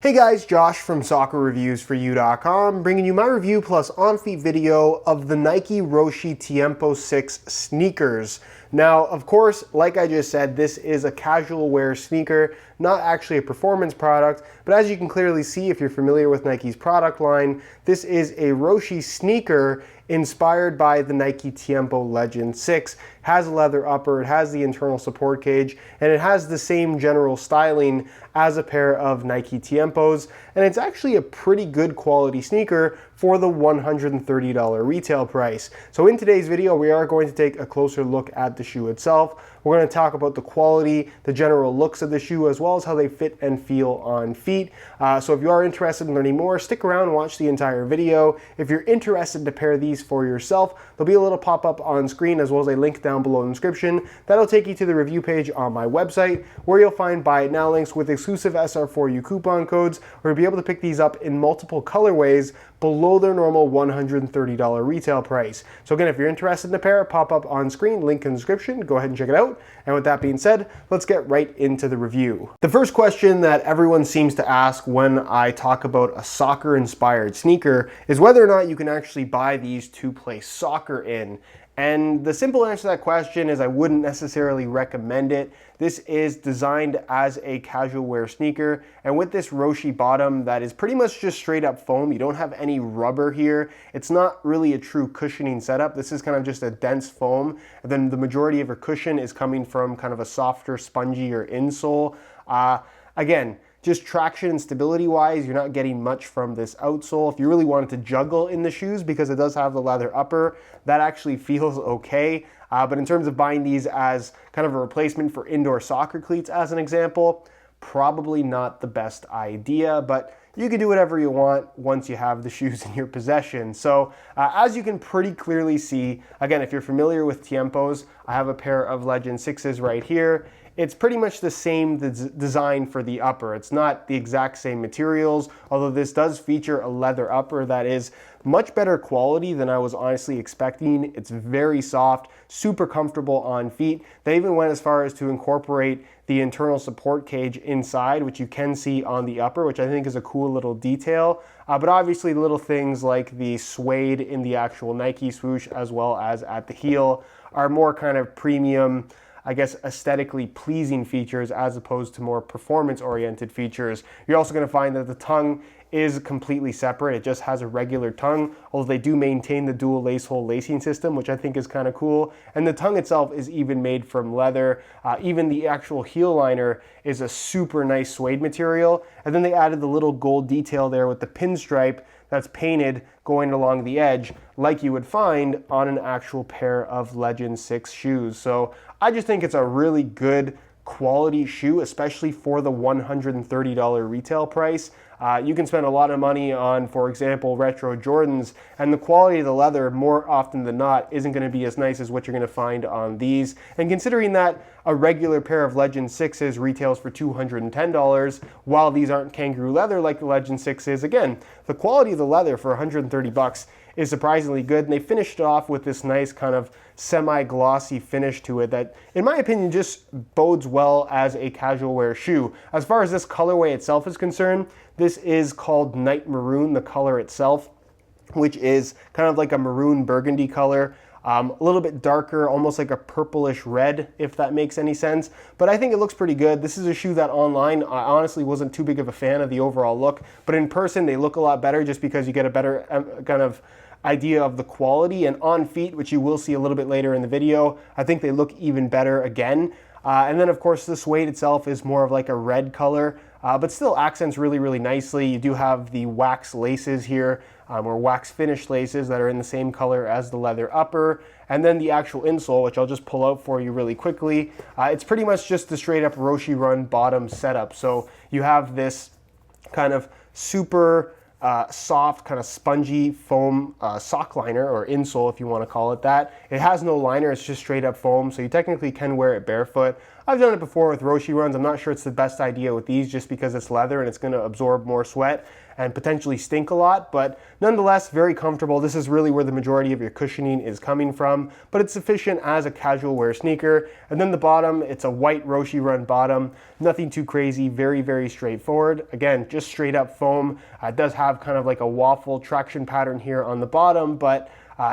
Hey guys, Josh from soccerreviewsforyou.com, bringing you my review plus on-feet video of the Nike Roshe Tiempo 6 sneakers. Now, of course, like I just said, this is a casual wear sneaker, not actually a performance product, but as you can clearly see if you're familiar with Nike's product line, this is a Roshe sneaker inspired by the Nike Tiempo Legend 6. Has a leather upper, it has the internal support cage, and it has the same general styling as a pair of Nike Tiempos, and it's actually a pretty good quality sneaker for the $130 retail price. So in today's video, we are going to take a closer look at the shoe itself. We're going to talk about the quality, the general looks of the shoe, as well as how they fit and feel on feet. So if you are interested in learning more, stick around and watch the entire video. If you're interested to pair these for yourself, there'll be a little pop-up on screen as well as a link down below in the description. That'll take you to the review page on my website where you'll find buy it now links with exclusive SR4U coupon codes, or you'll be able to pick these up in multiple colorways below their normal $130 retail price. So again, if you're interested in a pair, pop up on screen, link in the description, go ahead and check it out. And with that being said, let's get right into the review. The first question that everyone seems to ask when I talk about a soccer-inspired sneaker is whether or not you can actually buy these to play soccer in. And the simple answer to that question is I wouldn't necessarily recommend it. This is designed as a casual wear sneaker, and with this Roshe bottom that is pretty much just straight up foam, you don't have any rubber here. It's not really a true cushioning setup. This is kind of just a dense foam, and then the majority of your cushion is coming from kind of a softer, spongier insole. Again, just traction and stability wise, you're not getting much from this outsole. If you really wanted to juggle in the shoes, because it does have the leather upper, that actually feels okay. But in terms of buying these as kind of a replacement for indoor soccer cleats as an example, probably not the best idea, but you can do whatever you want once you have the shoes in your possession. So as you can pretty clearly see, again, if you're familiar with Tiempos, I have a pair of Legend 6s right here. It's pretty much the same design for the upper. It's not the exact same materials, although this does feature a leather upper that is much better quality than I was honestly expecting. It's very soft, super comfortable on feet. They even went as far as to incorporate the internal support cage inside, which you can see on the upper, which I think is a cool little detail. But obviously little things like the suede in the actual Nike swoosh as well as at the heel are more kind of premium, I guess, aesthetically pleasing features as opposed to more performance-oriented features. You're also going to find that the tongue is completely separate. It just has a regular tongue, although they do maintain the dual lace hole lacing system, which I think is kind of cool. And the tongue itself is even made from leather. Even the actual heel liner is a super nice suede material. And then they added the little gold detail there with the pinstripe that's painted going along the edge like you would find on an actual pair of Legend 6 shoes. So I just think it's a really good quality shoe, especially for the $130 retail price. You can spend a lot of money on, for example, retro Jordans, and the quality of the leather more often than not isn't going to be as nice as what you're going to find on these. And considering that a regular pair of Legend 6s retails for $210, while these aren't kangaroo leather like the Legend 6 is, again, the quality of the leather for 130 bucks is surprisingly good, and they finished it off with this nice kind of semi-glossy finish to it that, in my opinion, just bodes well as a casual wear shoe. As far as this colorway itself is concerned, this is called Night Maroon, the color itself, which is kind of like a maroon burgundy color. A little bit darker, almost like a purplish red, if that makes any sense. But I think it looks pretty good. This is a shoe that online, I honestly wasn't too big of a fan of the overall look, but in person they look a lot better just because you get a better kind of idea of the quality. And on feet, which you will see a little bit later in the video, I think they look even better again. And then of course the suede itself is more of like a red color, but still accents really, really nicely. You do have the wax laces here, or wax finish laces that are in the same color as the leather upper. And then the actual insole, which I'll just pull out for you really quickly. It's pretty much just the straight up Roshe Run bottom setup. So you have this kind of super soft, kind of spongy foam sock liner, or insole if you want to call it that. It has no liner, it's just straight up foam, so you technically can wear it barefoot. I've done it before with Roshe runs. I'm not sure it's the best idea with these just because it's leather and it's going to absorb more sweat and potentially stink a lot, but nonetheless, very comfortable. This is really where the majority of your cushioning is coming from, but it's sufficient as a casual wear sneaker. And then the bottom, it's a white Roshe run bottom, nothing too crazy, very, very straightforward. Again, just straight up foam. It does have kind of like a waffle traction pattern here on the bottom, but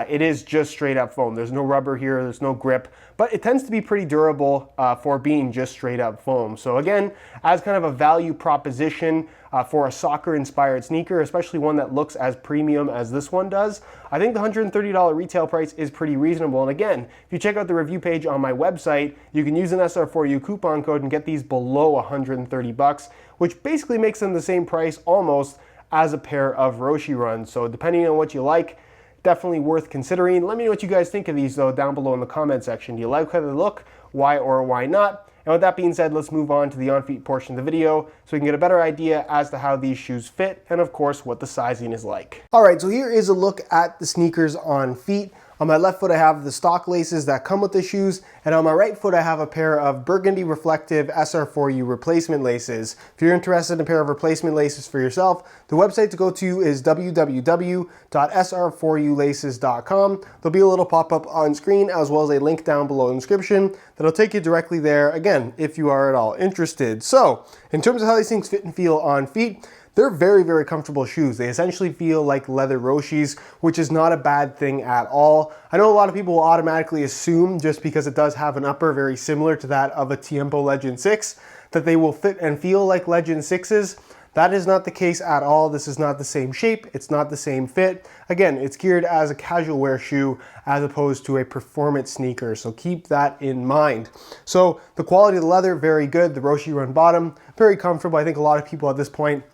it is just straight up foam. There's no rubber here, there's no grip, but it tends to be pretty durable for being just straight up foam. So again, as kind of a value proposition for a soccer inspired sneaker, especially one that looks as premium as this one does, I think the $130 retail price is pretty reasonable. And again, if you check out the review page on my website, you can use an SR4U coupon code and get these below 130 bucks, which basically makes them the same price almost as a pair of Roshe runs. So depending on what you like, definitely worth considering. Let me know what you guys think of these though down below in the comment section. Do you like how they look? Why or why not? And with that being said, let's move on to the on-feet portion of the video so we can get a better idea as to how these shoes fit and of course what the sizing is like. All right, so here is a look at the sneakers on feet. On my left foot, I have the stock laces that come with the shoes, and on my right foot, I have a pair of burgundy reflective SR4U replacement laces. If you're interested in a pair of replacement laces for yourself, the website to go to is www.sr4ulaces.com. There'll be a little pop-up on screen as well as a link down below in the description that'll take you directly there, again, if you are at all interested. So, in terms of how these things fit and feel on feet, they're very, very comfortable shoes. They essentially feel like leather Roshes, which is not a bad thing at all. I know a lot of people will automatically assume, just because it does have an upper very similar to that of a Tiempo Legend 6, that they will fit and feel like Legend 6s. That is not the case at all. This is not the same shape. It's not the same fit. Again, it's geared as a casual wear shoe as opposed to a performance sneaker. So keep that in mind. So the quality of the leather, very good. The Roshe run bottom, very comfortable. I think a lot of people at this point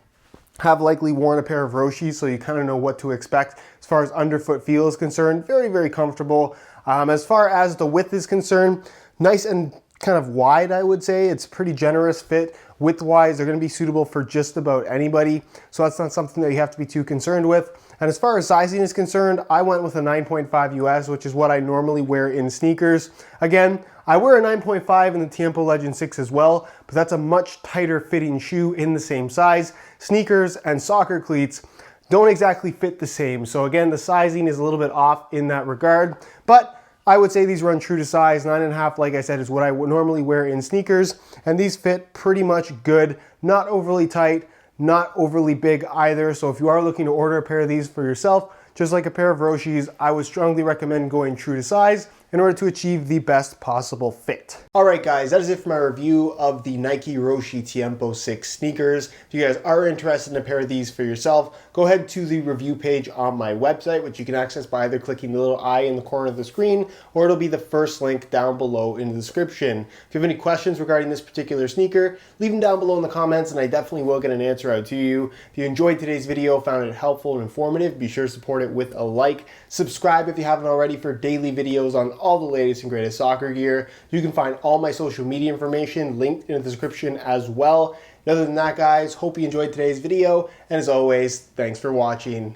have likely worn a pair of Roshes, so you kind of know what to expect as far as underfoot feel is concerned. Very, very comfortable. As far as the width is concerned, nice and kind of wide, I would say. It's pretty generous fit. Width-wise, they're going to be suitable for just about anybody, so that's not something that you have to be too concerned with. And as far as sizing is concerned, I went with a 9.5 US, which is what I normally wear in sneakers. Again, I wear a 9.5 in the Tiempo Legend 6 as well, but that's a much tighter fitting shoe in the same size. Sneakers and soccer cleats don't exactly fit the same. So again, the sizing is a little bit off in that regard, but I would say these run true to size. 9.5, like I said, is what I would normally wear in sneakers, and these fit pretty much good. Not overly tight, not overly big either. So if you are looking to order a pair of these for yourself, just like a pair of Roshes, I would strongly recommend going true to size in order to achieve the best possible fit. All right, guys, that is it for my review of the Nike Roshe Tiempo 6 sneakers. If you guys are interested in a pair of these for yourself, go ahead to the review page on my website, which you can access by either clicking the little eye in the corner of the screen, or it'll be the first link down below in the description. If you have any questions regarding this particular sneaker, leave them down below in the comments, and I definitely will get an answer out to you. If you enjoyed today's video, found it helpful and informative, be sure to support it with a like. Subscribe if you haven't already for daily videos on all the latest and greatest soccer gear. You can find all my social media information linked in the description as well. And other than that, guys, hope you enjoyed today's video, and as always, thanks for watching.